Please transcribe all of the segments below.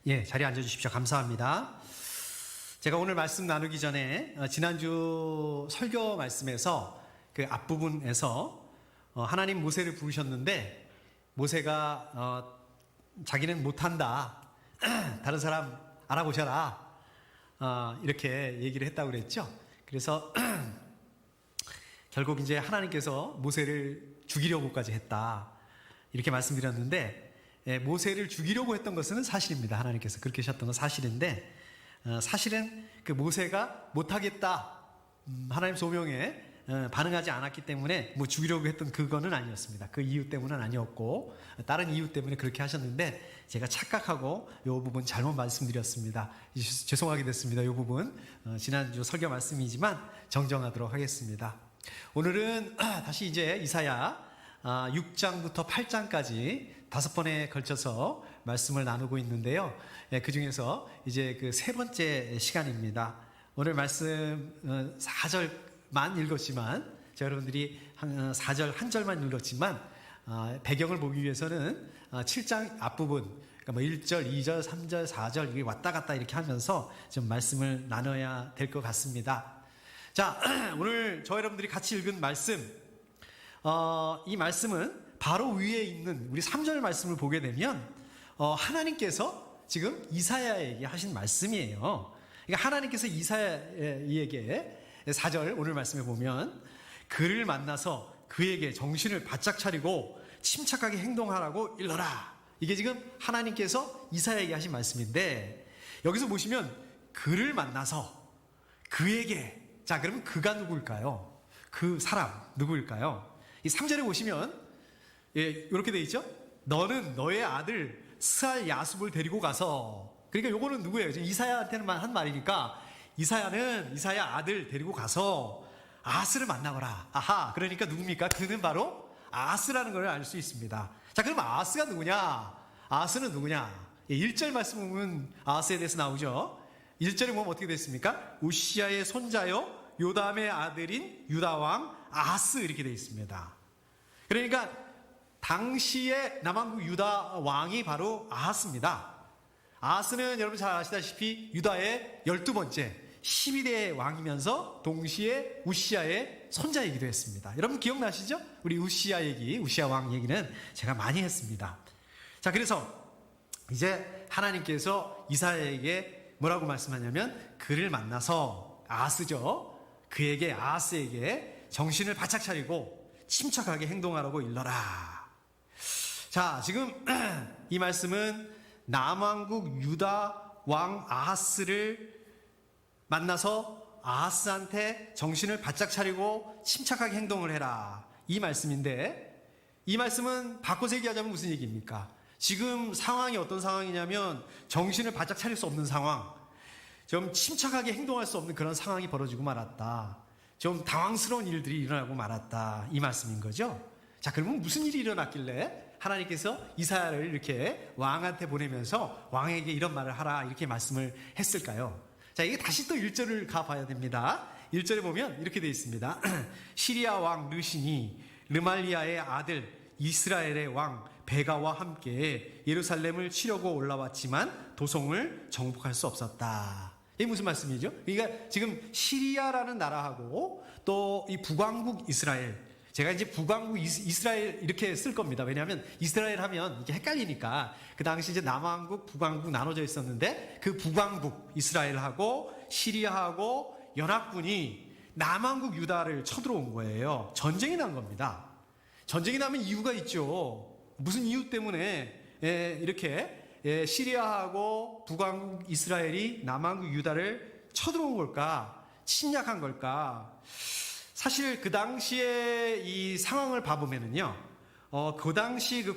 예, 자리에 앉아주십시오. 감사합니다. 제가 오늘 말씀 나누기 전에 지난주 설교 말씀에서 그 앞부분에서 하나님 모세를 부르셨는데 모세가 자기는 못한다. 다른 사람 알아보셔라. 이렇게 얘기를 했다고 그랬죠. 그래서 결국 이제 하나님께서 모세를 죽이려고까지 했다. 이렇게 말씀드렸는데 모세를 죽이려고 했던 것은 사실입니다. 하나님께서 그렇게 하셨던 건 사실인데 사실은 그 모세가 못하겠다. 하나님 소명에 반응하지 않았기 때문에 뭐 죽이려고 했던 그거는 아니었습니다. 그 이유 때문은 아니었고 다른 이유 때문에 그렇게 하셨는데 제가 착각하고 이 부분 잘못 말씀드렸습니다. 죄송하게 됐습니다. 이 부분 지난주 설교 말씀이지만 정정하도록 하겠습니다. 오늘은 다시 이제 이사야 6장부터 8장까지 5번에 걸쳐서 말씀을 나누고 있는데요. 그 중에서 이제 그 세 번째 시간입니다. 오늘 말씀 4절만 읽었지만, 여러분들이 4절 한 절만 읽었지만, 배경을 보기 위해서는 7장 앞부분, 그러니까 뭐 1절, 2절, 3절, 4절, 이게 왔다 갔다 이렇게 하면서 좀 말씀을 나눠야 될 것 같습니다. 자, 오늘 저 여러분들이 같이 읽은 말씀, 이 말씀은 바로 위에 있는 우리 3절 말씀을 보게 되면 하나님께서 지금 이사야에게 하신 말씀이에요. 그러니까 하나님께서 이사야에게 4절 오늘 말씀에 보면 그를 만나서 그에게 정신을 바짝 차리고 침착하게 행동하라고 일러라. 이게 지금 하나님께서 이사야에게 하신 말씀인데 여기서 보시면 그를 만나서 그에게, 자 그러면 그가 누구일까요? 그 사람 누구일까요? 이 3절에 보시면 이렇게 되어 있죠. 너는 너의 아들 스알 야숲을 데리고 가서, 그러니까 요거는 누구예요? 지금 이사야한테는 한 말이니까 이사야 아들 데리고 가서 아스를 만나거라. 아하, 그러니까 누굽니까? 그는 바로 아스라는 걸 알 수 있습니다. 자, 그럼 아스가 누구냐? 아스는 누구냐? 1절 말씀 보면 아스에 대해서 나오죠. 1절에 보면 어떻게 됐습니까? 우시야의 손자요 요담의 아들인 유다왕 아스, 이렇게 되어 있습니다. 그러니까 당시의 남왕국 유다 왕이 바로 아하스입니다. 아하스는 여러분 잘 아시다시피 유다의 12번째 12대 왕이면서 동시에 우시야의 손자이기도 했습니다. 여러분 기억나시죠? 우리 우시야 왕 얘기는 제가 많이 했습니다. 자, 그래서 이제 하나님께서 이사야에게 뭐라고 말씀하냐면 그를 만나서 아하스죠. 그에게, 아하스에게 정신을 바짝 차리고 침착하게 행동하라고 일러라. 자, 지금 이 말씀은 남왕국 유다 왕 아하스를 만나서 아하스한테 정신을 바짝 차리고 침착하게 행동을 해라. 이 말씀인데 이 말씀은 바꿔서 얘기하자면 무슨 얘기입니까? 지금 상황이 어떤 상황이냐면 정신을 바짝 차릴 수 없는 상황, 좀 침착하게 행동할 수 없는 그런 상황이 벌어지고 말았다. 좀 당황스러운 일들이 일어나고 말았다. 이 말씀인 거죠. 자, 그러면 무슨 일이 일어났길래 하나님께서 이사야를 이렇게 왕한테 보내면서 왕에게 이런 말을 하라 이렇게 말씀을 했을까요? 자, 이게 다시 또 1절을 가봐야 됩니다. 1절에 보면 이렇게 되어 있습니다. 시리아 왕 르신이 르말리아의 아들 이스라엘의 왕 베가와 함께 예루살렘을 치려고 올라왔지만 도성을 정복할 수 없었다. 이게 무슨 말씀이죠? 그러니까 지금 시리아라는 나라하고 또 이 북왕국 이스라엘, 제가 이제 북왕국 이스라엘 이렇게 쓸 겁니다. 왜냐하면 이스라엘 하면 이게 헷갈리니까. 그 당시 이제 남왕국, 북왕국 나눠져 있었는데 그 북왕국 이스라엘하고 시리아하고 연합군이 남왕국 유다를 쳐들어온 거예요. 전쟁이 난 겁니다. 전쟁이 나면 이유가 있죠. 무슨 이유 때문에 이렇게 시리아하고 북왕국 이스라엘이 남왕국 유다를 쳐들어온 걸까? 침략한 걸까? 사실 그 당시에 이 상황을 봐보면은요, 그 당시 그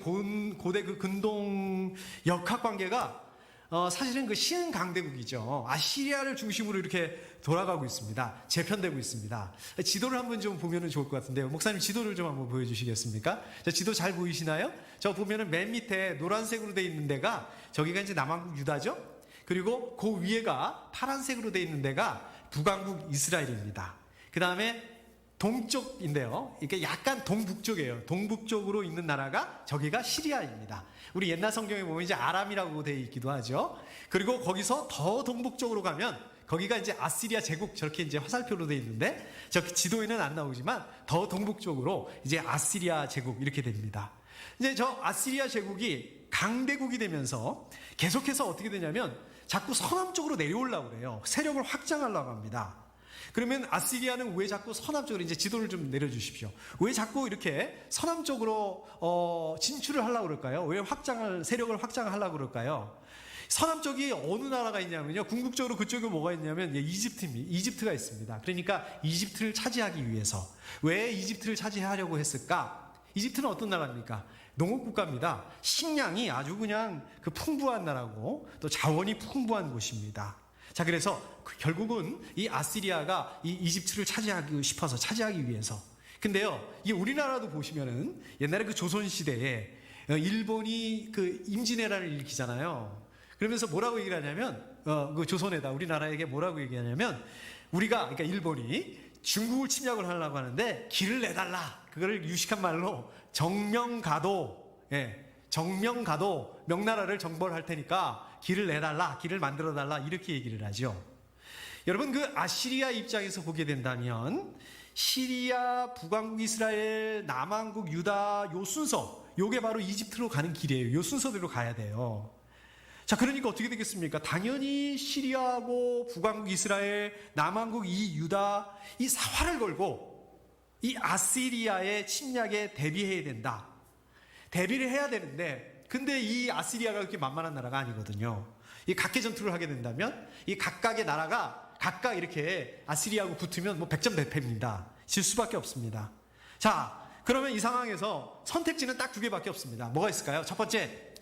고대 그 근동 역학 관계가 사실은 그 신강대국이죠. 아시리아를 중심으로 이렇게 돌아가고 있습니다. 재편되고 있습니다. 지도를 한번 좀 보면은 좋을 것 같은데요. 목사님 지도를 좀 한번 보여주시겠습니까? 자, 지도 잘 보이시나요? 저 보면은 맨 밑에 노란색으로 되어 있는 데가 저기가 이제 남왕국 유다죠. 그리고 그 위에가 파란색으로 되어 있는 데가 북왕국 이스라엘입니다. 그 다음에 동쪽인데요. 이게 약간 동북쪽이에요. 동북쪽으로 있는 나라가 저기가 시리아입니다. 우리 옛날 성경에 보면 이제 아람이라고 되어 있기도 하죠. 그리고 거기서 더 동북쪽으로 가면 거기가 이제 아시리아 제국 저렇게 이제 화살표로 되어 있는데 저 지도에는 안 나오지만 더 동북쪽으로 이제 아시리아 제국 이렇게 됩니다. 이제 저 아시리아 제국이 강대국이 되면서 계속해서 어떻게 되냐면 자꾸 서남쪽으로 내려오려고 그래요. 세력을 확장하려고 합니다. 그러면 아시리아는 왜 자꾸 서남쪽으로 이제 지도를 좀 내려주십시오. 왜 자꾸 이렇게 서남쪽으로 진출을 하려고 그럴까요? 왜 세력을 확장하려고 그럴까요? 서남쪽이 어느 나라가 있냐면요. 궁극적으로 그쪽에 뭐가 있냐면 이집트가 있습니다. 그러니까 이집트를 차지하기 위해서. 왜 이집트를 차지하려고 했을까? 이집트는 어떤 나라입니까? 농업국가입니다. 식량이 아주 그냥 그 풍부한 나라고 또 자원이 풍부한 곳입니다. 자, 그래서 결국은 이 아시리아가 이 이집트를 차지하기 위해서. 근데요, 이 우리나라도 보시면은 옛날에 그 조선시대에 일본이 그 임진왜란을 일으키잖아요. 그러면서 뭐라고 얘기를 하냐면, 그 조선에다 우리나라에게 뭐라고 얘기하냐면, 그러니까 일본이 중국을 침략을 하려고 하는데 길을 내달라. 그거를 유식한 말로 정명가도, 정명가도 명나라를 정벌할 테니까 길을 내달라, 길을 만들어달라 이렇게 얘기를 하죠. 여러분 그 아시리아 입장에서 보게 된다면 시리아, 북왕국 이스라엘, 남왕국 유다 요 순서, 요게 바로 이집트로 가는 길이에요. 요 순서대로 가야 돼요. 자, 그러니까 어떻게 되겠습니까? 당연히 시리아하고 북왕국 이스라엘, 남왕국 이 유다 이 사활을 걸고 이 아시리아의 침략에 대비해야 된다. 대비를 해야 되는데 근데 이 아시리아가 그렇게 만만한 나라가 아니거든요. 이 각계 전투를 하게 된다면 이 각각의 나라가 각각 이렇게 아시리아하고 붙으면 뭐 100점 대패입니다. 질 수밖에 없습니다. 자, 그러면 이 상황에서 선택지는 딱 두 개밖에 없습니다. 뭐가 있을까요? 첫 번째,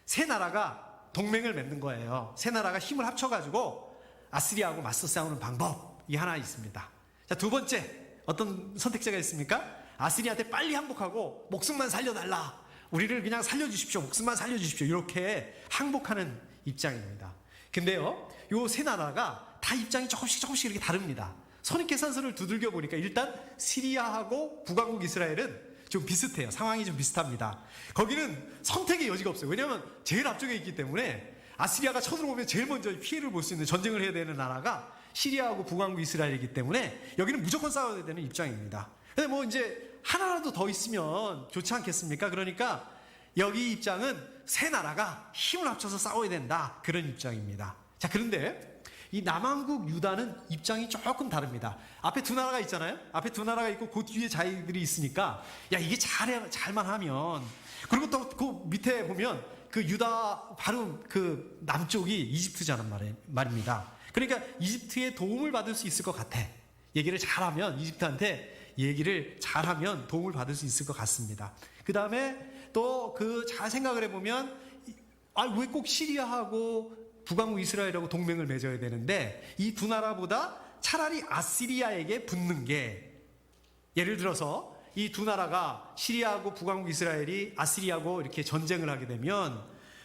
세 나라가 동맹을 맺는 거예요. 세 나라가 힘을 합쳐가지고 아시리아하고 맞서 싸우는 방법이 하나 있습니다. 자, 두 번째, 어떤 선택지가 있습니까? 아시리아한테 빨리 항복하고 목숨만 살려달라. 우리를 그냥 살려주십시오. 목숨만 살려주십시오. 이렇게 항복하는 입장입니다. 근데요, 요 세 나라가 다 입장이 조금씩 이렇게 다릅니다. 선입계산서를 두들겨 보니까 일단 시리아하고 북왕국 이스라엘은 좀 비슷해요. 상황이 좀 비슷합니다. 거기는 선택의 여지가 없어요. 왜냐하면 제일 앞쪽에 있기 때문에 아시리아가 쳐들어오면 제일 먼저 피해를 볼 수 있는 전쟁을 해야 되는 나라가 시리아하고 북왕국 이스라엘이기 때문에 여기는 무조건 싸워야 되는 입장입니다. 근데 뭐 이제 하나라도 더 있으면 좋지 않겠습니까? 그러니까 여기 입장은 세 나라가 힘을 합쳐서 싸워야 된다. 그런 입장입니다. 자, 그런데 이 남왕국 유다는 입장이 조금 다릅니다. 앞에 두 나라가 있잖아요. 앞에 두 나라가 있고 그 뒤에 자기들이 있으니까 야, 이게 잘만 하면, 그리고 또 그 밑에 보면 그 유다 바로 그 남쪽이 이집트잖아 말입니다. 그러니까 이집트의 도움을 받을 수 있을 것 같아. 얘기를 잘하면 이집트한테 얘기를 잘하면 도움을 받을 수 있을 것 같습니다. 그 다음에 또 그 잘 생각을 해보면 왜 꼭 시리아하고 북왕국 이스라엘하고 동맹을 맺어야 되는데 이 두 나라보다 차라리 아시리아에게 붙는 게, 예를 들어서 이 두 나라가 시리아하고 북왕국 이스라엘이 아시리아하고 이렇게 전쟁을 하게 되면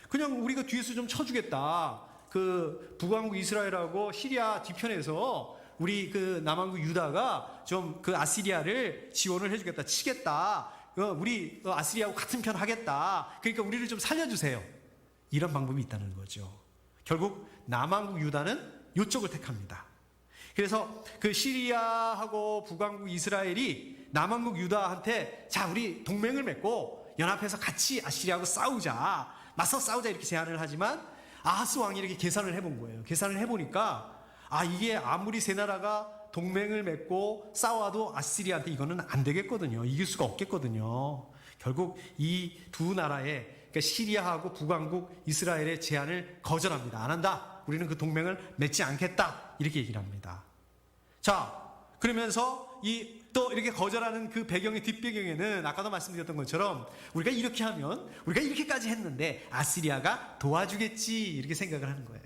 그냥 우리가 뒤에서 좀 쳐주겠다. 그 북왕국 이스라엘하고 시리아 뒤편에서 우리 그 남왕국 유다가 좀 그 아시리아를 지원을 해주겠다, 치겠다. 우리 아시리아하고 같은 편 하겠다. 그러니까 우리를 좀 살려주세요. 이런 방법이 있다는 거죠. 결국 남왕국 유다는 이쪽을 택합니다. 그래서 그 시리아하고 북왕국 이스라엘이 남왕국 유다한테 자, 우리 동맹을 맺고 연합해서 같이 아시리아하고 싸우자, 맞서 싸우자 이렇게 제안을 하지만 아하스 왕이 이렇게 계산을 해본 거예요. 계산을 해보니까 이게 아무리 세 나라가 동맹을 맺고 싸워도 아시리아한테 이거는 안 되겠거든요. 이길 수가 없겠거든요. 결국 이 두 나라의, 그러니까 시리아하고 북왕국 이스라엘의 제안을 거절합니다. 안 한다. 우리는 그 동맹을 맺지 않겠다. 이렇게 얘기를 합니다. 자, 그러면서 또 이렇게 거절하는 그 배경의 뒷배경에는 아까도 말씀드렸던 것처럼 우리가 이렇게 하면 우리가 이렇게까지 했는데 아시리아가 도와주겠지 이렇게 생각을 하는 거예요.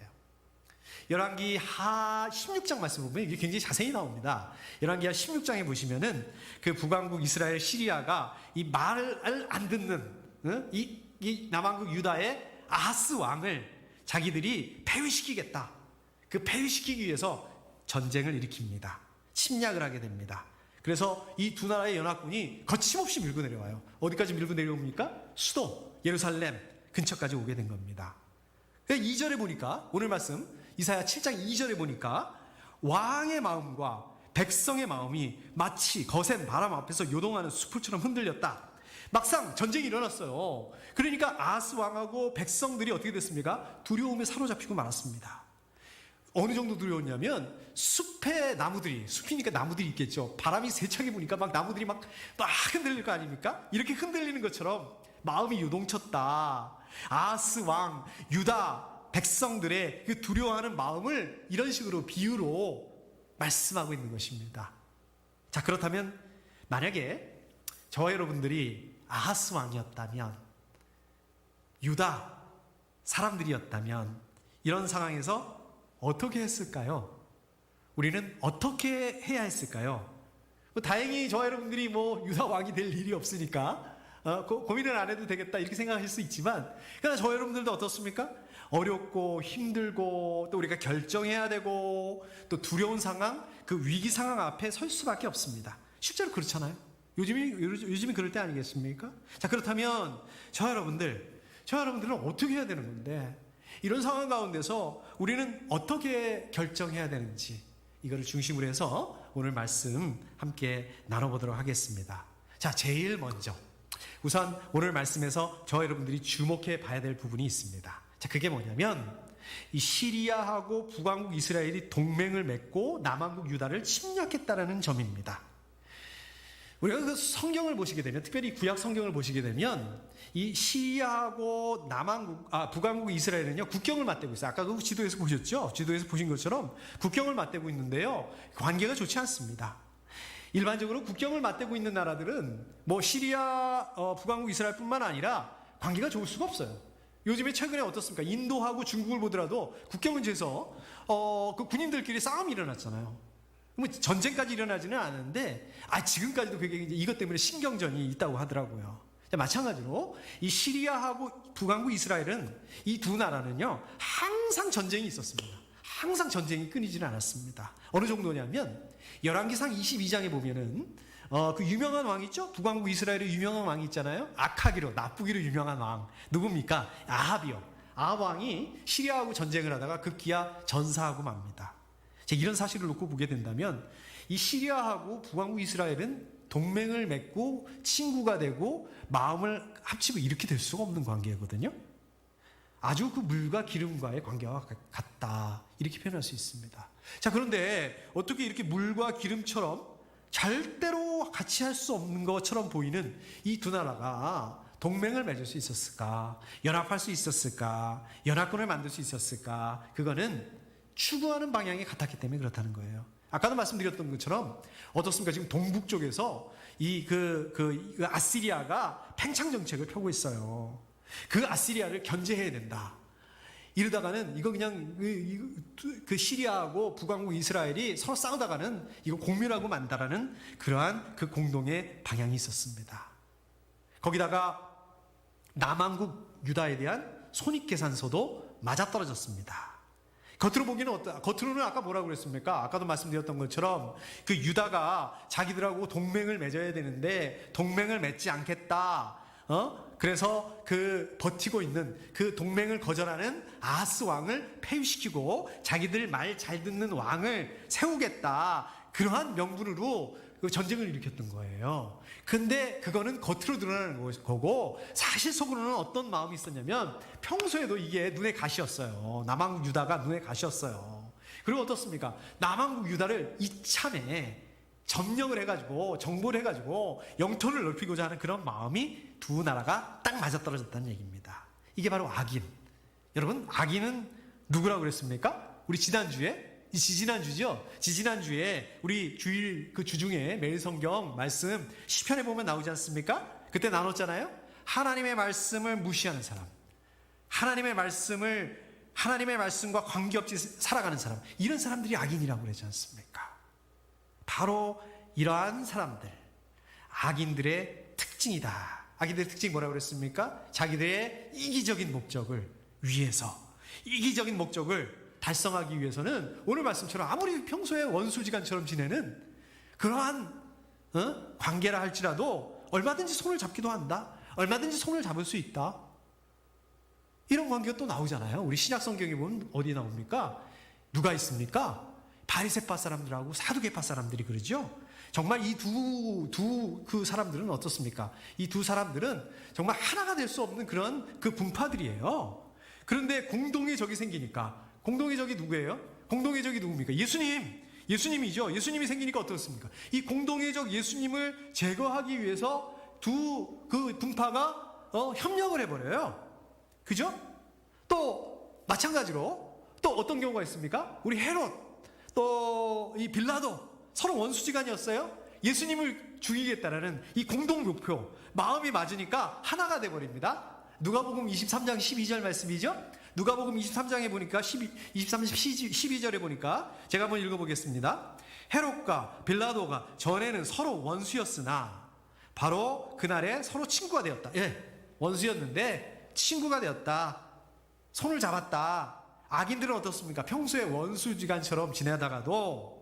열왕기 하 16장 말씀 보면 이게 굉장히 자세히 나옵니다. 열왕기 하 16장에 보시면은 그 북왕국 이스라엘 시리아가 이 말을 안 듣는 이 남왕국 유다의 아하스 왕을 자기들이 폐위시키겠다. 그 폐위시키기 위해서 전쟁을 일으킵니다. 침략을 하게 됩니다. 그래서 이 두 나라의 연합군이 거침없이 밀고 내려와요. 어디까지 밀고 내려옵니까? 수도 예루살렘 근처까지 오게 된 겁니다. 2절에 보니까 오늘 말씀 이사야 7장 2절에 보니까 왕의 마음과 백성의 마음이 마치 거센 바람 앞에서 요동하는 수풀처럼 흔들렸다. 막상 전쟁이 일어났어요. 그러니까 아하스 왕하고 백성들이 어떻게 됐습니까? 두려움에 사로잡히고 말았습니다. 어느 정도 두려웠냐면 숲의 나무들이, 숲이니까 나무들이 있겠죠. 바람이 세차게 부니까 막 나무들이 막 흔들릴 거 아닙니까? 이렇게 흔들리는 것처럼 마음이 요동쳤다. 아하스 왕, 유다 백성들의 그 두려워하는 마음을 이런 식으로 비유로 말씀하고 있는 것입니다. 자, 그렇다면 만약에 저와 여러분들이 아하스 왕이었다면, 유다 사람들이었다면 이런 상황에서 어떻게 했을까요? 우리는 어떻게 해야 했을까요? 다행히 저와 여러분들이 유다 왕이 될 일이 없으니까 고민을 안 해도 되겠다 이렇게 생각할 수 있지만, 그러나 저와 여러분들도 어떻습니까? 어렵고 힘들고 또 우리가 결정해야 되고 또 두려운 상황, 그 위기 상황 앞에 설 수밖에 없습니다. 실제로 그렇잖아요. 요즘이 그럴 때 아니겠습니까? 자, 그렇다면 저와 여러분들은 어떻게 해야 되는 건데, 이런 상황 가운데서 우리는 어떻게 결정해야 되는지, 이거를 중심으로 해서 오늘 말씀 함께 나눠보도록 하겠습니다. 자, 제일 먼저 우선 오늘 말씀에서 저와 여러분들이 주목해 봐야 될 부분이 있습니다. 자, 그게 뭐냐면 이 시리아하고 북왕국 이스라엘이 동맹을 맺고 남왕국 유다를 침략했다라는 점입니다. 우리가 그 성경을 보시게 되면, 특별히 구약 성경을 보시게 되면 이 시리아하고 북왕국 이스라엘은요 국경을 맞대고 있어요. 아까 그 지도에서 보셨죠? 지도에서 보신 것처럼 국경을 맞대고 있는데요, 관계가 좋지 않습니다. 일반적으로 국경을 맞대고 있는 나라들은 시리아, 북왕국 이스라엘뿐만 아니라 관계가 좋을 수가 없어요. 요즘에 최근에 어떻습니까? 인도하고 중국을 보더라도 국경 문제에서 그 군인들끼리 싸움이 일어났잖아요. 전쟁까지 일어나지는 않았는데 지금까지도 그게 이것 때문에 신경전이 있다고 하더라고요. 마찬가지로 이 시리아하고 북왕국 이스라엘은, 이 두 나라는요 항상 전쟁이 있었습니다. 항상 전쟁이 끊이지는 않았습니다. 어느 정도냐면 열왕기상 22장에 보면은 그 유명한 왕 있죠? 북왕국 이스라엘의 유명한 왕이 있잖아요. 악하기로, 나쁘기로 유명한 왕. 누굽니까? 아합이요. 아합 왕이 시리아하고 전쟁을 하다가 급기야 전사하고 맙니다. 이런 사실을 놓고 보게 된다면 이 시리아하고 북왕국 이스라엘은 동맹을 맺고 친구가 되고 마음을 합치고 이렇게 될 수가 없는 관계거든요. 아주 그 물과 기름과의 관계와 같다, 이렇게 표현할 수 있습니다. 자, 그런데 어떻게 이렇게 물과 기름처럼 절대로 같이 할 수 없는 것처럼 보이는 이 두 나라가 동맹을 맺을 수 있었을까? 연합할 수 있었을까? 연합군을 만들 수 있었을까? 그거는 추구하는 방향이 같았기 때문에 그렇다는 거예요. 아까도 말씀드렸던 것처럼 어떻습니까? 지금 동북 쪽에서 그 아시리아가 팽창 정책을 펴고 있어요. 그 아시리아를 견제해야 된다. 이러다가는 이거 그냥 그 시리아하고 북왕국 이스라엘이 서로 싸우다가는 이거 공멸하고 만다라는 그러한 그 공동의 방향이 있었습니다. 거기다가 남왕국 유다에 대한 손익계산서도 맞아떨어졌습니다. 겉으로는 아까 뭐라고 그랬습니까? 아까도 말씀드렸던 것처럼 그 유다가 자기들하고 동맹을 맺어야 되는데 동맹을 맺지 않겠다. 그래서 그 버티고 있는 그 동맹을 거절하는 아하스 왕을 폐위시키고 자기들 말 잘 듣는 왕을 세우겠다. 그러한 명분으로 그 전쟁을 일으켰던 거예요. 근데 그거는 겉으로 드러나는 거고 사실 속으로는 어떤 마음이 있었냐면 평소에도 이게 눈에 가시였어요. 남왕국 유다가 눈에 가시였어요. 그리고 어떻습니까? 남왕국 유다를 이참에 점령을 해가지고 정보를 해가지고 영토를 넓히고자 하는 그런 마음이 두 나라가 딱 맞아떨어졌다는 얘기입니다. 이게 바로 악인. 여러분, 악인은 누구라고 그랬습니까? 우리 지지난주죠? 지지난주에 우리 주일 그 주중에 매일 성경 말씀 시편에 보면 나오지 않습니까? 그때 나눴잖아요. 하나님의 말씀을 무시하는 사람, 하나님의 말씀과 관계없이 살아가는 사람, 이런 사람들이 악인이라고 그러지 않습니까? 바로 이러한 사람들, 악인들의 특징이다. 악인들의 특징이 뭐라고 그랬습니까? 자기들의 이기적인 목적을 위해서, 이기적인 목적을 달성하기 위해서는 오늘 말씀처럼 아무리 평소에 원수지간처럼 지내는 그러한 관계라 할지라도 얼마든지 손을 잡기도 한다. 얼마든지 손을 잡을 수 있다. 이런 관계가 또 나오잖아요. 우리 신약 성경에 보면 어디 나옵니까? 누가 있습니까? 바리새파 사람들하고 사두개파 사람들이 그러죠. 정말 이 그 사람들은 어떻습니까? 이 두 사람들은 정말 하나가 될 수 없는 그런 그 분파들이에요. 그런데 공동의 적이 생기니까, 공동의 적이 누구예요? 공동의 적이 누굽니까? 예수님이죠. 예수님이 생기니까 어떻습니까? 이 공동의 적 예수님을 제거하기 위해서 두 그 분파가 협력을 해버려요. 그죠? 또 마찬가지로 또 어떤 경우가 있습니까? 우리 헤롯, 또 이 빌라도 서로 원수지간이었어요. 예수님을 죽이겠다라는 이 공동 목표, 마음이 맞으니까 하나가 돼버립니다. 누가복음 23장 12절 말씀이죠. 누가복음 23장에 보니까 23장 12절에 보니까 제가 한번 읽어보겠습니다. 헤롯과 빌라도가 전에는 서로 원수였으나 바로 그날에 서로 친구가 되었다. 원수였는데 친구가 되었다. 손을 잡았다. 악인들은 어떻습니까? 평소에 원수지간처럼 지내다가도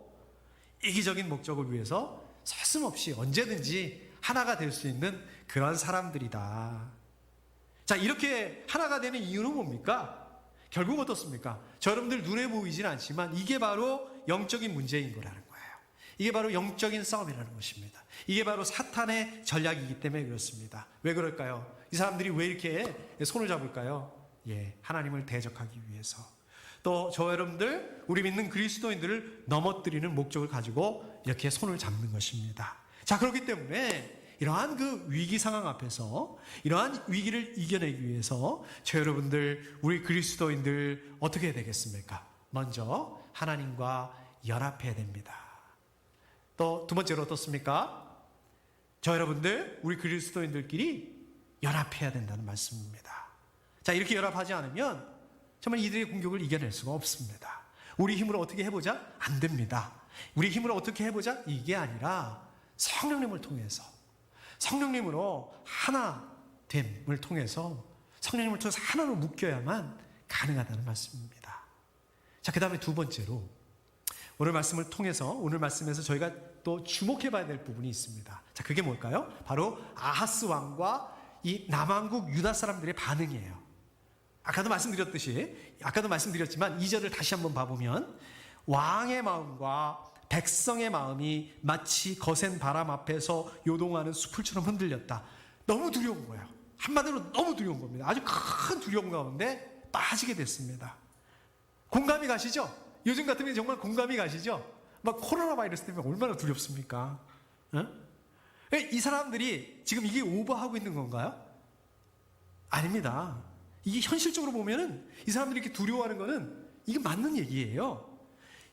이기적인 목적을 위해서 서슴없이 언제든지 하나가 될 수 있는 그런 사람들이다. 자, 이렇게 하나가 되는 이유는 뭡니까? 결국 어떻습니까? 저 여러분들 눈에 보이진 않지만 이게 바로 영적인 문제인 거라는 거예요. 이게 바로 영적인 싸움이라는 것입니다. 이게 바로 사탄의 전략이기 때문에 그렇습니다. 왜 그럴까요? 이 사람들이 왜 이렇게 손을 잡을까요? 하나님을 대적하기 위해서. 또 저 여러분들, 우리 믿는 그리스도인들을 넘어뜨리는 목적을 가지고 이렇게 손을 잡는 것입니다. 자, 그렇기 때문에 이러한 그 위기 상황 앞에서 이러한 위기를 이겨내기 위해서 저 여러분들, 우리 그리스도인들 어떻게 해야 되겠습니까? 먼저 하나님과 연합해야 됩니다. 또 두 번째로 어떻습니까? 저 여러분들, 우리 그리스도인들끼리 연합해야 된다는 말씀입니다. 자, 이렇게 연합하지 않으면 정말 이들의 공격을 이겨낼 수가 없습니다. 우리 힘으로 어떻게 해보자? 안 됩니다. 우리 힘으로 어떻게 해보자? 이게 아니라 성령님을 통해서, 성령님으로 하나됨을 통해서, 성령님을 통해서 하나로 묶여야만 가능하다는 말씀입니다. 자, 그 다음에 두 번째로 오늘 말씀을 통해서, 오늘 말씀에서 저희가 또 주목해 봐야 될 부분이 있습니다. 자, 그게 뭘까요? 바로 아하스 왕과 이 남왕국 유다 사람들의 반응이에요. 아까도 말씀드렸지만 2절을 다시 한번 봐보면 왕의 마음과 백성의 마음이 마치 거센 바람 앞에서 요동하는 수풀처럼 흔들렸다. 너무 두려운 거예요. 한마디로 너무 두려운 겁니다. 아주 큰 두려움 가운데 빠지게 됐습니다. 공감이 가시죠? 요즘 같으면 정말 공감이 가시죠? 막 코로나 바이러스 때문에 얼마나 두렵습니까? 이 사람들이 지금 이게 오버하고 있는 건가요? 아닙니다. 이게 현실적으로 보면은 이 사람들이 이렇게 두려워하는 거는 이게 맞는 얘기예요.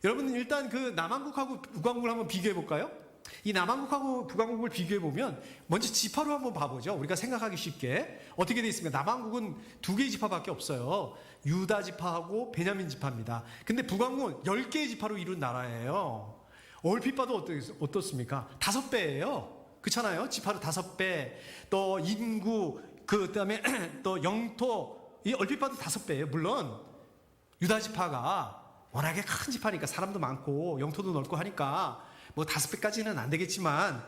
여러분, 일단 그 남한국하고 북한국을 한번 비교해 볼까요? 이 남한국하고 북한국을 비교해 보면 먼저 지파로 한번 봐보죠. 우리가 생각하기 쉽게 어떻게 되어 있습니까? 남한국은 두 개의 지파밖에 없어요. 유다 지파하고 베냐민 지파입니다. 근데 북한국은 10개의 지파로 이룬 나라예요. 얼핏 봐도 어떻습니까? 5배예요. 그렇잖아요. 지파로 5배, 또 인구, 그 다음에 또 영토, 이 얼핏 봐도 5배예요. 물론 유다 지파가 워낙에 큰 지파니까 사람도 많고 영토도 넓고 하니까 뭐 5배까지는 안 되겠지만,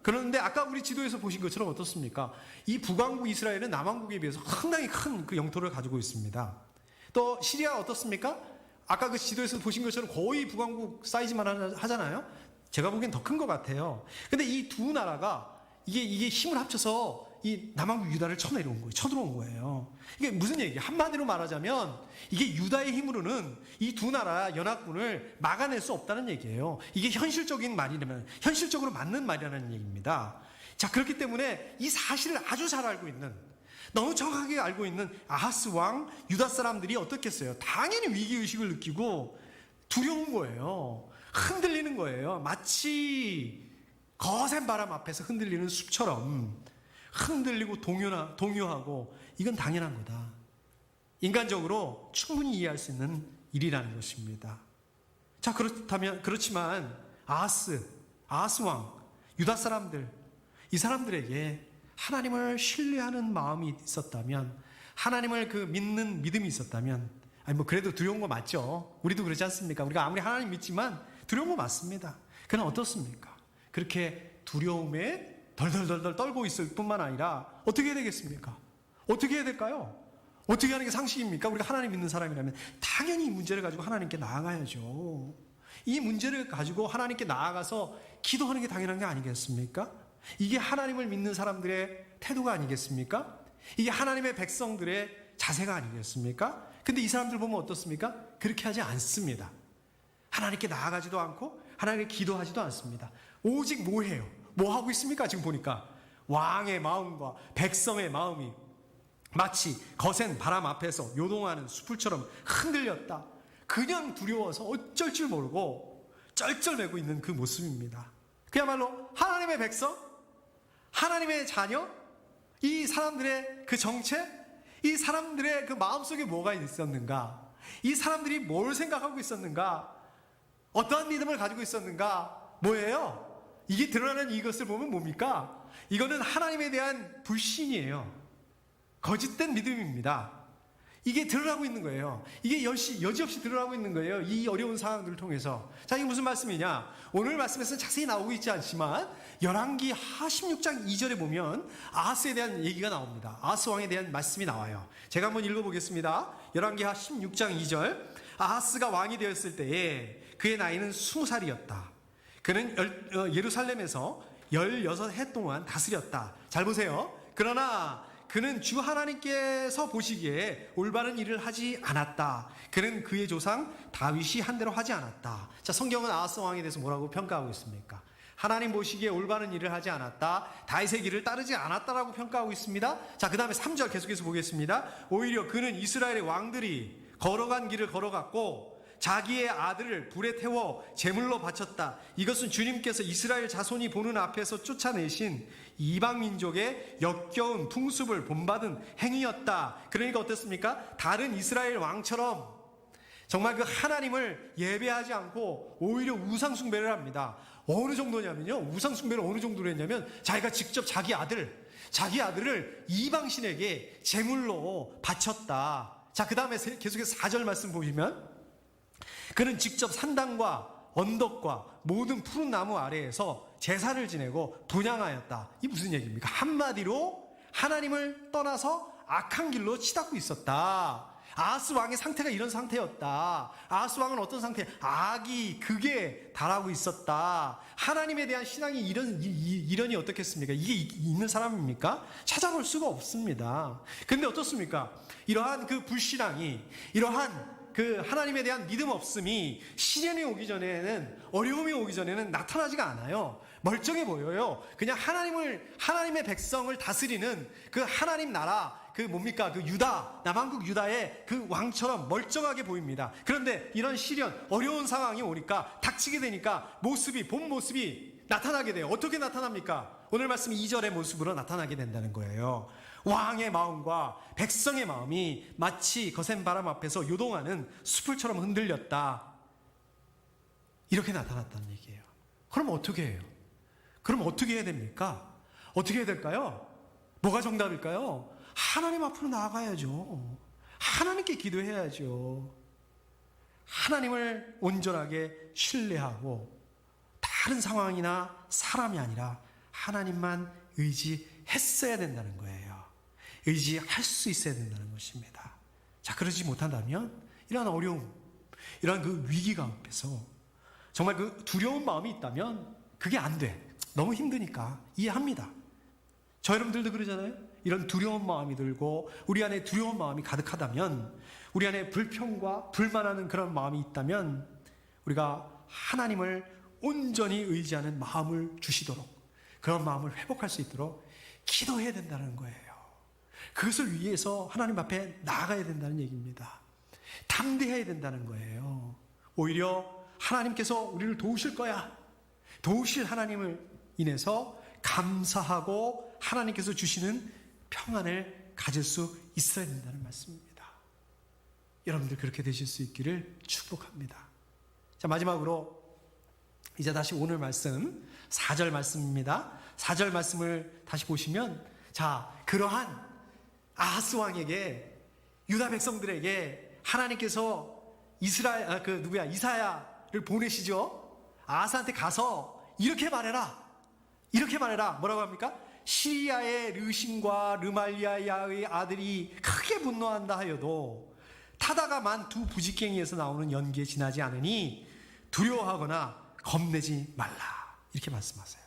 그런데 아까 우리 지도에서 보신 것처럼 어떻습니까? 이 북왕국 이스라엘은 남왕국에 비해서 상당히 큰 그 영토를 가지고 있습니다. 또 시리아 어떻습니까? 아까 그 지도에서 보신 것처럼 거의 북왕국 사이즈만 하잖아요. 제가 보기엔 더 큰 것 같아요. 근데 이 두 나라가 이게 힘을 합쳐서 이 남왕국 유다를 쳐들어온 거예요. 이게 무슨 얘기예요? 한마디로 말하자면 이게 유다의 힘으로는 이 두 나라 연합군을 막아낼 수 없다는 얘기예요. 이게 현실적인 말이라면, 현실적으로 맞는 말이라는 얘기입니다. 자, 그렇기 때문에 이 사실을 아주 잘 알고 있는, 너무 정확하게 알고 있는 아하스 왕, 유다 사람들이 어떻겠어요? 당연히 위기의식을 느끼고 두려운 거예요. 흔들리는 거예요. 마치 거센 바람 앞에서 흔들리는 숲처럼 흔들리고 동요하고, 이건 당연한 거다. 인간적으로 충분히 이해할 수 있는 일이라는 것입니다. 자, 그렇지만 아하스 왕, 유다 사람들, 이 사람들에게 하나님을 신뢰하는 마음이 있었다면, 하나님을 그 믿는 믿음이 있었다면, 그래도 두려운 거 맞죠? 우리도 그러지 않습니까? 우리가 아무리 하나님 믿지만 두려운 거 맞습니다. 그러나 어떻습니까? 그렇게 두려움에 덜덜덜덜 떨고 있을 뿐만 아니라 어떻게 해야 되겠습니까? 어떻게 해야 될까요? 어떻게 하는 게 상식입니까? 우리가 하나님 믿는 사람이라면 당연히 이 문제를 가지고 하나님께 나아가야죠. 이 문제를 가지고 하나님께 나아가서 기도하는 게 당연한 게 아니겠습니까? 이게 하나님을 믿는 사람들의 태도가 아니겠습니까? 이게 하나님의 백성들의 자세가 아니겠습니까? 근데 이 사람들 보면 어떻습니까? 그렇게 하지 않습니다. 하나님께 나아가지도 않고 하나님께 기도하지도 않습니다. 오직 뭐 해요? 뭐 하고 있습니까? 지금 보니까 왕의 마음과 백성의 마음이 마치 거센 바람 앞에서 요동하는 수풀처럼 흔들렸다. 그냥 두려워서 어쩔 줄 모르고 쩔쩔매고 있는 그 모습입니다. 그야말로 하나님의 백성, 하나님의 자녀, 이 사람들의 그 정체, 이 사람들의 그 마음속에 뭐가 있었는가, 이 사람들이 뭘 생각하고 있었는가, 어떠한 믿음을 가지고 있었는가, 뭐예요? 이게 드러나는 이것을 보면 뭡니까? 이거는 하나님에 대한 불신이에요. 거짓된 믿음입니다. 이게 드러나고 있는 거예요. 이게 여지없이 드러나고 있는 거예요. 이 어려운 상황들을 통해서. 자, 이게 무슨 말씀이냐? 오늘 말씀에서는 자세히 나오고 있지 않지만 열왕기 하 16장 2절에 보면 아하스에 대한 얘기가 나옵니다. 아하스 왕에 대한 말씀이 나와요. 제가 한번 읽어보겠습니다. 열왕기 하 16장 2절. 아하스가 왕이 되었을 때에 그의 나이는 20살이었다. 그는 예루살렘에서 16해 동안 다스렸다. 잘 보세요. 그러나 그는 주 하나님께서 보시기에 올바른 일을 하지 않았다. 그는 그의 조상 다윗이 한 대로 하지 않았다. 자, 성경은 아하스 왕에 대해서 뭐라고 평가하고 있습니까? 하나님 보시기에 올바른 일을 하지 않았다. 다윗의 길을 따르지 않았다라고 평가하고 있습니다. 자, 그 다음에 3절 계속해서 보겠습니다. 오히려 그는 이스라엘의 왕들이 걸어간 길을 걸어갔고 자기의 아들을 불에 태워 제물로 바쳤다. 이것은 주님께서 이스라엘 자손이 보는 앞에서 쫓아내신 이방 민족의 역겨운 풍습을 본받은 행위였다. 그러니까 어떻습니까? 다른 이스라엘 왕처럼 정말 그 하나님을 예배하지 않고 오히려 우상 숭배를 합니다. 어느 정도냐면요, 우상 숭배를 어느 정도로 했냐면 자기가 직접 자기 아들을 이방신에게 제물로 바쳤다. 자, 그 다음에 계속해서 4절 말씀 보시면 그는 직접 산당과 언덕과 모든 푸른 나무 아래에서 제사를 지내고 분향하였다. 이 무슨 얘기입니까? 한마디로 하나님을 떠나서 악한 길로 치닫고 있었다. 아하스 왕의 상태가 이런 상태였다. 아하스 왕은 어떤 상태? 악이 극에 달하고 있었다. 하나님에 대한 신앙이 이런이 어떻겠습니까? 이게 있는 사람입니까? 찾아볼 수가 없습니다. 근데 어떻습니까? 이러한 그 불신앙이, 이러한 그 하나님에 대한 믿음 없음이 시련이 오기 전에는, 어려움이 오기 전에는 나타나지가 않아요. 멀쩡해 보여요. 그냥 하나님의 백성을 다스리는 그 하나님 나라, 그 뭡니까? 그 유다, 남한국 유다의 그 왕처럼 멀쩡하게 보입니다. 그런데 이런 시련, 어려운 상황이 오니까, 닥치게 되니까 본 모습이 나타나게 돼요. 어떻게 나타납니까? 오늘 말씀 2절의 모습으로 나타나게 된다는 거예요. 왕의 마음과 백성의 마음이 마치 거센 바람 앞에서 요동하는 수풀처럼 흔들렸다. 이렇게 나타났다는 얘기예요. 그럼 어떻게 해요? 그럼 어떻게 해야 됩니까? 어떻게 해야 될까요? 뭐가 정답일까요? 하나님 앞으로 나아가야죠. 하나님께 기도해야죠. 하나님을 온전하게 신뢰하고 다른 상황이나 사람이 아니라 하나님만 의지했어야 된다는 거예요. 의지할 수 있어야 된다는 것입니다. 자, 그러지 못한다면 이러한 어려움, 이러한 그 위기가 앞에서 정말 그 두려운 마음이 있다면 그게 안 돼. 너무 힘드니까 이해합니다. 저 여러분들도 그러잖아요. 이런 두려운 마음이 들고 우리 안에 두려운 마음이 가득하다면, 우리 안에 불평과 불만하는 그런 마음이 있다면 우리가 하나님을 온전히 의지하는 마음을 주시도록, 그런 마음을 회복할 수 있도록 기도해야 된다는 거예요. 그것을 위해서 하나님 앞에 나아가야 된다는 얘기입니다. 담대해야 된다는 거예요. 오히려 하나님께서 우리를 도우실 거야. 도우실 하나님을 인해서 감사하고 하나님께서 주시는 평안을 가질 수 있어야 된다는 말씀입니다. 여러분들 그렇게 되실 수 있기를 축복합니다. 자, 마지막으로 이제 다시 오늘 말씀 4절 말씀입니다. 4절 말씀을 다시 보시면, 자, 그러한 아하스 왕에게, 유다 백성들에게 하나님께서 이사야를 보내시죠. 아하스한테 가서 이렇게 말해라. 이렇게 말해라. 뭐라고 합니까? 시리아의 르신과 르말리아의 아들이 크게 분노한다 하여도 타다가만 두 부직갱이에서 나오는 연기에 지나지 않으니 두려워하거나 겁내지 말라. 이렇게 말씀하세요.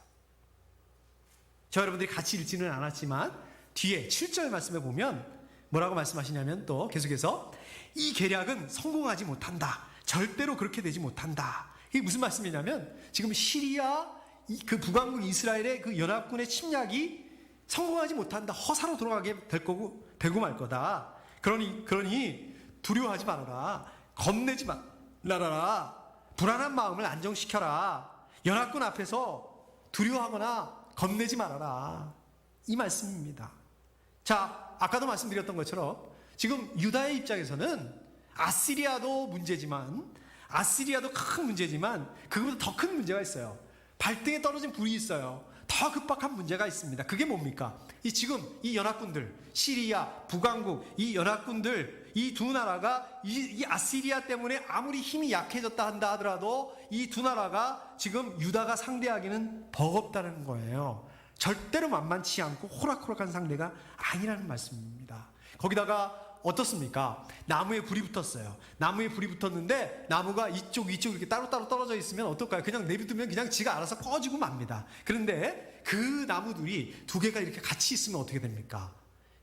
저 여러분들이 같이 읽지는 않았지만 뒤에 7절 말씀에 보면 뭐라고 말씀하시냐면 또 계속해서 이 계략은 성공하지 못한다. 절대로 그렇게 되지 못한다. 이게 무슨 말씀이냐면 지금 시리아 그 북왕국 이스라엘의 그 연합군의 침략이 성공하지 못한다. 허사로 돌아가게 될 거고 되고 말 거다. 그러니 두려워하지 말아라. 겁내지 말아라. 불안한 마음을 안정시켜라. 연합군 앞에서 두려워하거나 겁내지 말아라. 이 말씀입니다. 자, 아까도 말씀드렸던 것처럼 지금 유다의 입장에서는 아시리아도 큰 문제지만 그것보다 더 큰 문제가 있어요. 발등에 떨어진 불이 있어요. 더 급박한 문제가 있습니다. 그게 뭡니까? 지금 이 연합군들, 시리아, 북왕국, 이 연합군들, 이 두 나라가 이 아시리아 때문에 아무리 힘이 약해졌다 한다 하더라도 이 두 나라가 지금 유다가 상대하기는 버겁다는 거예요. 절대로 만만치 않고 호락호락한 상대가 아니라는 말씀입니다. 거기다가 어떻습니까? 나무에 불이 붙었어요. 나무에 불이 붙었는데 나무가 이쪽 이렇게 따로따로 떨어져 있으면 어떨까요? 그냥 내비두면 그냥 지가 알아서 꺼지고 맙니다. 그런데 그 나무들이 두 개가 이렇게 같이 있으면 어떻게 됩니까?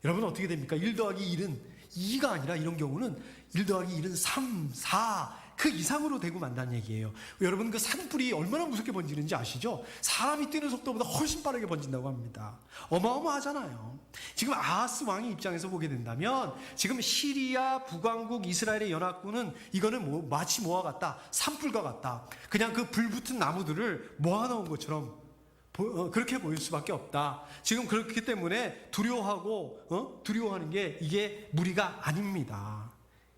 여러분 어떻게 됩니까? 1 더하기 1은 2가 아니라 이런 경우는 1 더하기 1은 3, 4 그 이상으로 되고 만다는 얘기예요. 여러분 그 산불이 얼마나 무섭게 번지는지 아시죠? 사람이 뛰는 속도보다 훨씬 빠르게 번진다고 합니다. 어마어마하잖아요. 지금 아하스 왕의 입장에서 보게 된다면 지금 시리아, 북왕국, 이스라엘의 연합군은 이거는 마치 뭐와 같다? 산불과 같다. 그냥 그 불붙은 나무들을 모아놓은 것처럼 그렇게 보일 수밖에 없다. 지금 그렇기 때문에 두려워하는 게 이게 무리가 아닙니다.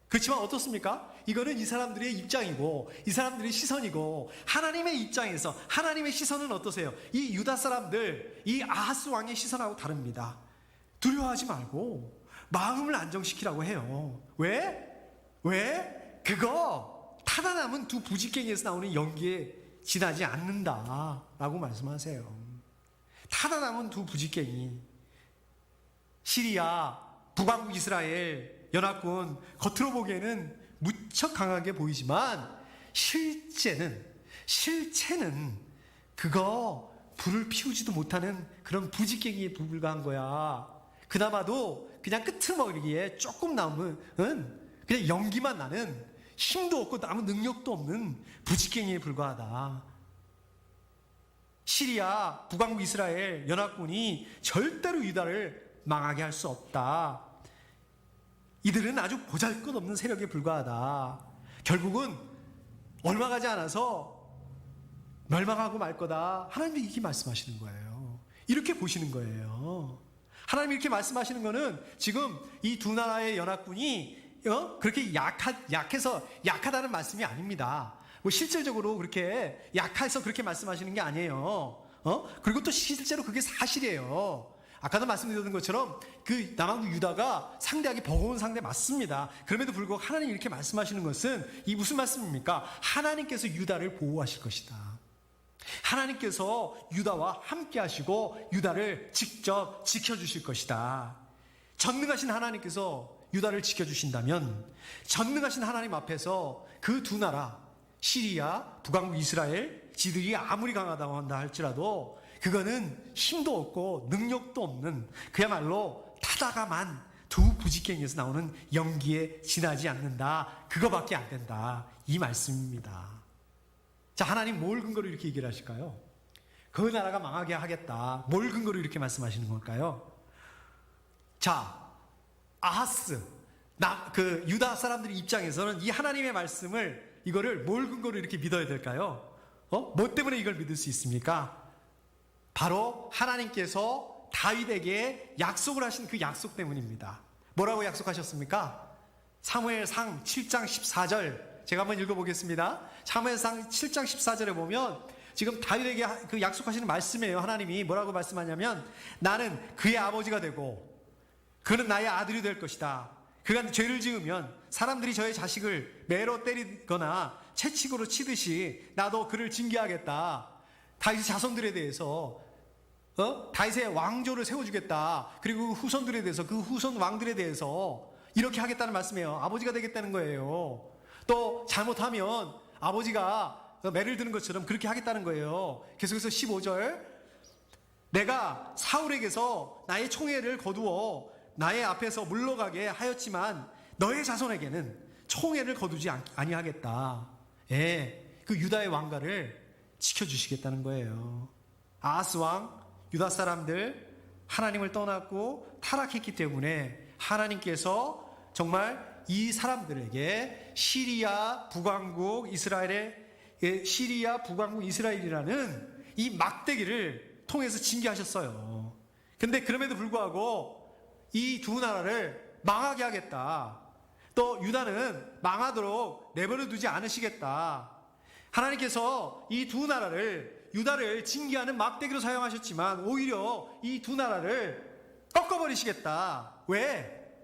그렇지만 어떻습니까? 이거는 이 사람들의 입장이고 이 사람들의 시선이고 하나님의 입장에서 하나님의 시선은 어떠세요? 이 유다 사람들, 이 아하스 왕의 시선하고 다릅니다. 두려워하지 말고 마음을 안정시키라고 해요. 왜? 그거 타다 남은 두 부직갱이에서 나오는 연기에 지나지 않는다라고 말씀하세요. 타다 남은 두 부직갱이, 시리아, 북왕국 이스라엘 연합군 겉으로 보기에는 무척 강하게 보이지만 실체는 그거 불을 피우지도 못하는 그런 부직갱이에 불과한 거야. 그나마도 그냥 끄트머리에 조금 남은 그냥 연기만 나는 힘도 없고 아무 능력도 없는 부직갱이에 불과하다. 시리아, 북왕국 이스라엘 연합군이 절대로 유다를 망하게 할 수 없다. 이들은 아주 보잘것없는 세력에 불과하다. 결국은 얼마 가지 않아서 멸망하고 말 거다. 하나님이 이렇게 말씀하시는 거예요. 이렇게 보시는 거예요. 하나님이 이렇게 말씀하시는 거는 지금 이 두 나라의 연합군이 그렇게 약해서 약하다는 말씀이 아닙니다. 실질적으로 그렇게 약해서 그렇게 말씀하시는 게 아니에요. 그리고 또 실제로 그게 사실이에요. 아까도 말씀드렸던 것처럼 그 남왕국 유다가 상대하기 버거운 상대 맞습니다. 그럼에도 불구하고 하나님이 이렇게 말씀하시는 것은 이 무슨 말씀입니까? 하나님께서 유다를 보호하실 것이다. 하나님께서 유다와 함께 하시고 유다를 직접 지켜주실 것이다. 전능하신 하나님께서 유다를 지켜주신다면 전능하신 하나님 앞에서 그 두 나라 시리아, 북왕국 이스라엘 지들이 아무리 강하다고 한다 할지라도 그거는 힘도 없고 능력도 없는 그야말로 타다가만 두 부직갱이에서 나오는 연기에 지나지 않는다. 그거밖에 안 된다. 이 말씀입니다. 자, 하나님 뭘 근거로 이렇게 얘기를 하실까요? 그 나라가 망하게 하겠다. 뭘 근거로 이렇게 말씀하시는 걸까요? 자, 아하스 그 유다 사람들의 입장에서는 이 하나님의 말씀을 이거를 뭘 근거로 이렇게 믿어야 될까요? 뭐 때문에 이걸 믿을 수 있습니까? 바로 하나님께서 다윗에게 약속을 하신 그 약속 때문입니다. 뭐라고 약속하셨습니까? 사무엘상 7장 14절 제가 한번 읽어보겠습니다. 사무엘상 7장 14절에 보면 지금 다윗에게 그 약속하시는 말씀이에요. 하나님이 뭐라고 말씀하냐면 나는 그의 아버지가 되고 그는 나의 아들이 될 것이다. 그가 죄를 지으면 사람들이 저의 자식을 매로 때리거나 채찍으로 치듯이 나도 그를 징계하겠다. 다윗의 자손들에 대해서 다윗의 왕조를 세워주겠다. 그리고 그 후손들에 대해서, 그 후손 왕들에 대해서 이렇게 하겠다는 말씀이에요. 아버지가 되겠다는 거예요. 또 잘못하면 아버지가 매를 드는 것처럼 그렇게 하겠다는 거예요. 계속해서 15절, 내가 사울에게서 나의 총애를 거두어 나의 앞에서 물러가게 하였지만 너의 자손에게는 총애를 거두지 아니하겠다. 예, 그 유다의 왕가를 지켜주시겠다는 거예요. 아하스 왕, 유다 사람들 하나님을 떠났고 타락했기 때문에 하나님께서 정말 이 사람들에게 시리아 북왕국 이스라엘이라는 이 막대기를 통해서 징계하셨어요. 근데 그럼에도 불구하고 이 두 나라를 망하게 하겠다. 또 유다는 망하도록 내버려 두지 않으시겠다. 하나님께서 이 두 나라를, 유다를 징계하는 막대기로 사용하셨지만 오히려 이 두 나라를 꺾어버리시겠다. 왜?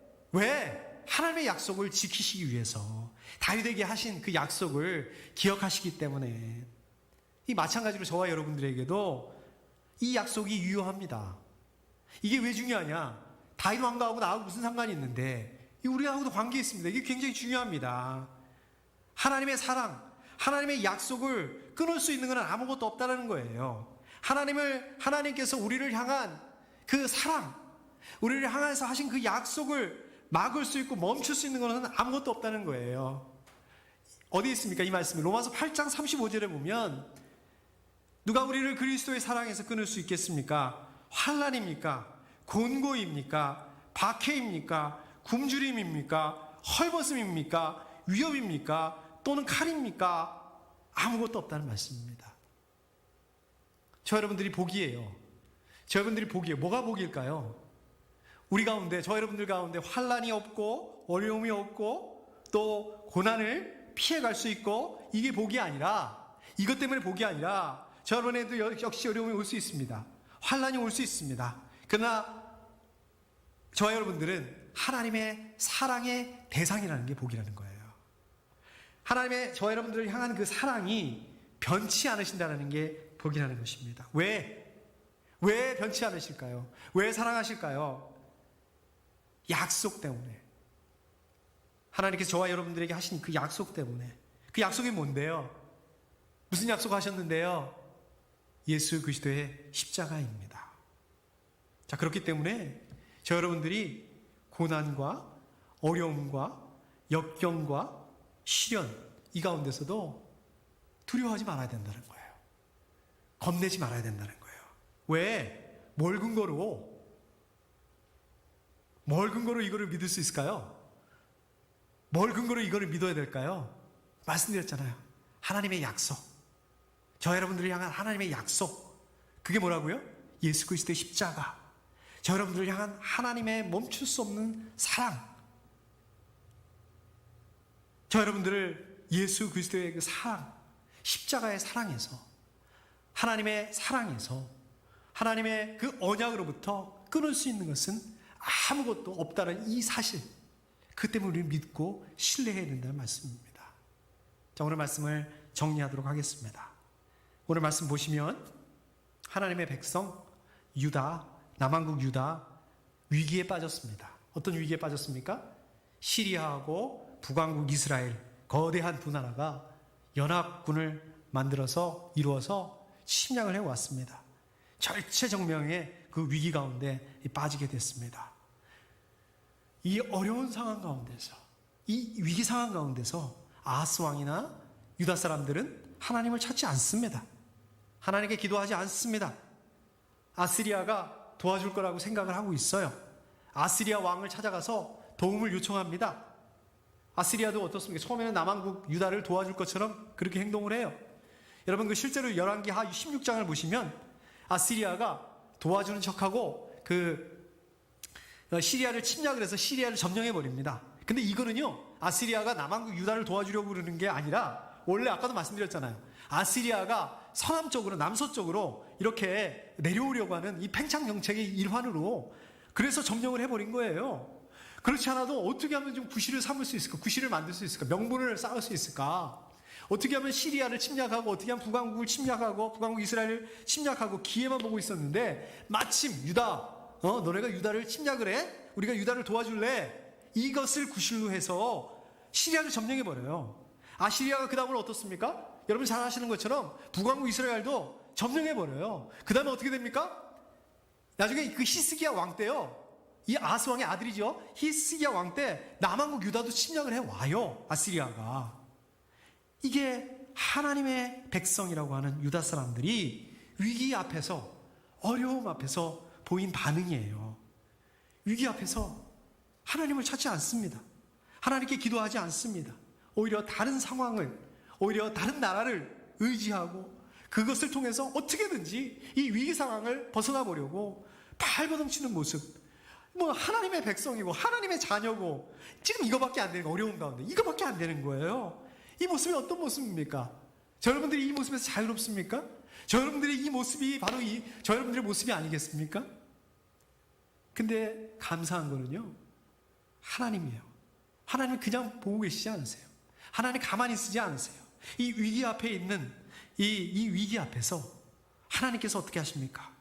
하나님의 약속을 지키시기 위해서, 다윗에게 하신 그 약속을 기억하시기 때문에. 이 마찬가지로 저와 여러분들에게도 이 약속이 유효합니다. 이게 왜 중요하냐? 다윗 왕가하고 나하고 무슨 상관이 있는데, 우리하고도 관계 있습니다. 이게 굉장히 중요합니다. 하나님의 사랑, 하나님의 약속을 끊을 수 있는 건 아무것도 없다는 거예요. 하나님께서 우리를 향한 그 사랑, 우리를 향해서 하신 그 약속을 막을 수 있고 멈출 수 있는 것은 아무것도 없다는 거예요. 어디 있습니까? 이 말씀이 로마서 8장 35절에 보면, 누가 우리를 그리스도의 사랑에서 끊을 수 있겠습니까? 환난입니까? 곤고입니까? 박해입니까? 굶주림입니까? 헐벗음입니까? 위협입니까? 또는 칼입니까? 아무것도 없다는 말씀입니다. 저 여러분들이 복이에요. 뭐가 복일까요? 우리 가운데, 저 여러분들 가운데 환난이 없고 어려움이 없고 또 고난을 피해갈 수 있고, 이게 복이 아니라, 이것 때문에 복이 아니라 저 여러분에도 역시 어려움이 올 수 있습니다. 환난이 올 수 있습니다. 그러나 저와 여러분들은 하나님의 사랑의 대상이라는 게 복이라는 거예요. 하나님의 저와 여러분들을 향한 그 사랑이 변치 않으신다는 게 복이라는 것입니다. 왜 변치 않으실까요? 왜 사랑하실까요? 약속 때문에. 하나님께서 저와 여러분들에게 하신 그 약속 때문에. 그 약속이 뭔데요? 무슨 약속 하셨는데요? 예수 그리스도의 십자가입니다. 자, 그렇기 때문에 저 여러분들이 고난과 어려움과 역경과 시련, 이 가운데서도 두려워하지 말아야 된다는 거예요. 겁내지 말아야 된다는 거예요. 왜? 뭘 근거로 이거를 믿을 수 있을까요? 뭘 근거로 이거를 믿어야 될까요? 말씀드렸잖아요. 하나님의 약속. 저 여러분들을 향한 하나님의 약속. 그게 뭐라고요? 예수 그리스도의 십자가. 저 여러분들을 향한 하나님의 멈출 수 없는 사랑. 저 여러분들을 예수 그리스도의 그 사랑, 십자가의 사랑에서, 하나님의 사랑에서, 하나님의 그 언약으로부터 끊을 수 있는 것은 아무것도 없다는 이 사실, 그 때문에 우리는 믿고 신뢰해야 된다는 말씀입니다. 자, 오늘 말씀을 정리하도록 하겠습니다. 오늘 말씀 보시면 하나님의 백성 유다, 남왕국 유다 위기에 빠졌습니다. 어떤 위기에 빠졌습니까? 시리아하고 북왕국 이스라엘, 거대한 두 나라가 연합군을 만들어서 이루어서 침략을 해왔습니다. 절체정명의 그 위기 가운데 빠지게 됐습니다. 이 어려운 상황 가운데서, 이 위기 상황 가운데서 아하스 왕이나 유다 사람들은 하나님을 찾지 않습니다. 하나님께 기도하지 않습니다. 아스리아가 도와줄 거라고 생각을 하고 있어요. 아스리아 왕을 찾아가서 도움을 요청합니다. 아스리아도 어떻습니까? 처음에는 남왕국 유다를 도와줄 것처럼 그렇게 행동을 해요. 여러분, 그 실제로 열왕기하 16장을 보시면 아스리아가 도와주는 척하고 시리아를 침략을 해서 시리아를 점령해 버립니다. 근데 이거는요, 아스리아가 남왕국 유다를 도와주려고 그러는 게 아니라, 원래 아까도 말씀드렸잖아요. 아스리아가 서남쪽으로, 남서쪽으로 이렇게 내려오려고 하는 이 팽창 정책의 일환으로, 그래서 점령을 해버린 거예요. 그렇지 않아도 어떻게 하면 좀 구실을 삼을 수 있을까? 구실을 만들 수 있을까? 명분을 쌓을 수 있을까? 어떻게 하면 시리아를 침략하고 어떻게 하면 북왕국을 침략하고 북왕국 이스라엘을 침략하고 기회만 보고 있었는데 마침 유다, 너네가 유다를 침략을 해? 우리가 유다를 도와줄래? 이것을 구실로 해서 시리아를 점령해버려요. 아시리아가 그 다음으로 어떻습니까? 여러분 잘 아시는 것처럼 북왕국 이스라엘도 점령해버려요. 그 다음에 어떻게 됩니까? 나중에 그 히스기야 왕 때요. 이 아스 왕의 아들이죠. 히스기야 왕 때 남왕국 유다도 침략을 해와요. 아시리아가. 이게 하나님의 백성이라고 하는 유다 사람들이 위기 앞에서, 어려움 앞에서 보인 반응이에요. 위기 앞에서 하나님을 찾지 않습니다. 하나님께 기도하지 않습니다. 오히려 다른 상황을, 오히려 다른 나라를 의지하고 그것을 통해서 어떻게든지 이 위기 상황을 벗어나 보려고 발버둥치는 모습. 하나님의 백성이고 하나님의 자녀고 지금 이거밖에 안 되는, 어려운 가운데 이거밖에 안 되는 거예요. 이 모습이 어떤 모습입니까? 저 여러분들이 이 모습에서 자유롭습니까? 저 여러분들의 이 모습이 바로 저 여러분들의 모습이 아니겠습니까? 근데 감사한 거는요, 하나님이에요. 하나님 그냥 보고 계시지 않으세요. 하나님 가만히 있지 않으세요. 이 위기 앞에 있는 이 위기 앞에서 하나님께서 어떻게 하십니까?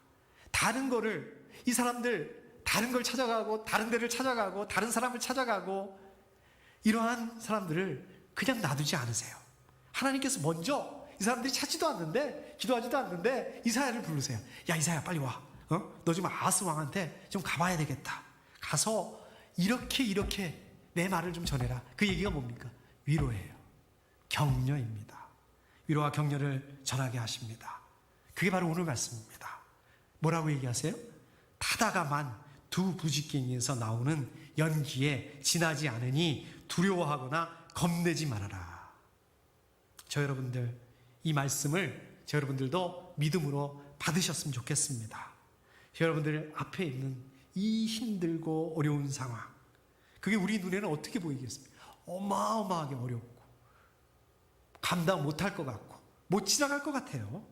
다른 거를, 이 사람들 다른 걸 찾아가고 다른 데를 찾아가고 다른 사람을 찾아가고 이러한 사람들을 그냥 놔두지 않으세요. 하나님께서 먼저 이 사람들이 찾지도 않는데 기도하지도 않는데 이사야를 부르세요. 야, 이사야 빨리 와. 너 지금 아스 왕한테 좀 가봐야 되겠다. 가서 이렇게 내 말을 좀 전해라. 그 얘기가 뭡니까? 위로예요. 격려입니다. 위로와 격려를 전하게 하십니다. 그게 바로 오늘 말씀입니다. 뭐라고 얘기하세요? 타다가만 두 부지깽이에서 나오는 연기에 지나지 않으니 두려워하거나 겁내지 말아라. 저 여러분들, 이 말씀을 저 여러분들도 믿음으로 받으셨으면 좋겠습니다. 저 여러분들 앞에 있는 이 힘들고 어려운 상황, 그게 우리 눈에는 어떻게 보이겠습니까? 어마어마하게 어렵고 감당 못할 것 같고 못 지나갈 것 같아요.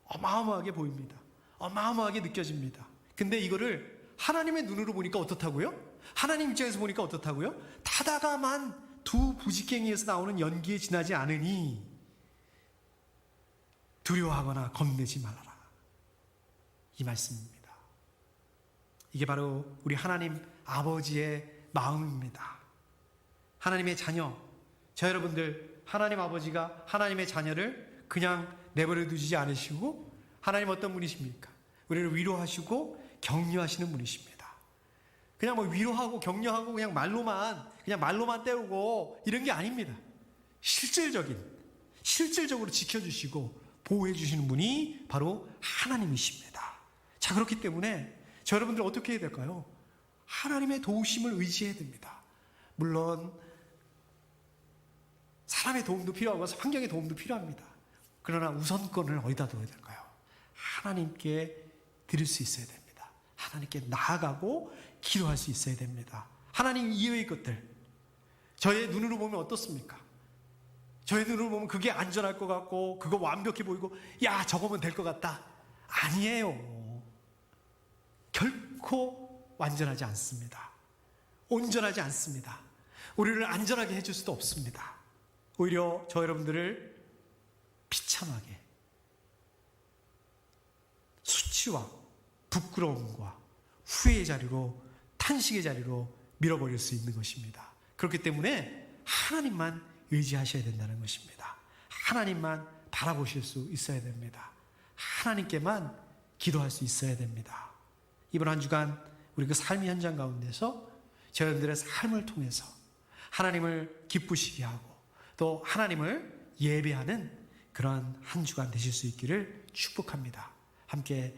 어마어마하게 보입니다. 어마어마하게 느껴집니다. 근데 이거를 하나님의 눈으로 보니까 어떻다고요? 하나님 입장에서 보니까 어떻다고요? 타다가만 두 부지깽이에서 나오는 연기에 지나지 않으니 두려워하거나 겁내지 말아라. 이 말씀입니다. 이게 바로 우리 하나님 아버지의 마음입니다. 하나님의 자녀, 저 여러분들, 하나님 아버지가 하나님의 자녀를 그냥 내버려 두지 않으시고, 하나님 어떤 분이십니까? 우리를 위로하시고 격려하시는 분이십니다. 그냥 위로하고 격려하고 그냥 말로만 때우고 이런 게 아닙니다. 실질적으로 지켜주시고 보호해 주시는 분이 바로 하나님이십니다. 자, 그렇기 때문에 저 여러분들 어떻게 해야 될까요? 하나님의 도우심을 의지해야 됩니다. 물론 사람의 도움도 필요하고 환경의 도움도 필요합니다. 그러나 우선권을 어디다 둬야 될까요? 하나님께 드릴 수 있어야 됩니다. 하나님께 나아가고 기도할 수 있어야 됩니다. 하나님 이외의 것들, 저의 눈으로 보면 어떻습니까? 저의 눈으로 보면 그게 안전할 것 같고 그거 완벽해 보이고 야, 저거면 될 것 같다. 아니에요. 결코 완전하지 않습니다. 온전하지 않습니다. 우리를 안전하게 해줄 수도 없습니다. 오히려 저 여러분들을 비참하게 수치와 부끄러움과 후회의 자리로, 탄식의 자리로 밀어버릴 수 있는 것입니다. 그렇기 때문에 하나님만 의지하셔야 된다는 것입니다. 하나님만 바라보실 수 있어야 됩니다. 하나님께만 기도할 수 있어야 됩니다. 이번 한 주간 우리 그 삶의 현장 가운데서 저희들의 삶을 통해서 하나님을 기쁘시게 하고 또 하나님을 예배하는 그러한 한 주간 되실 수 있기를 축복합니다. 함께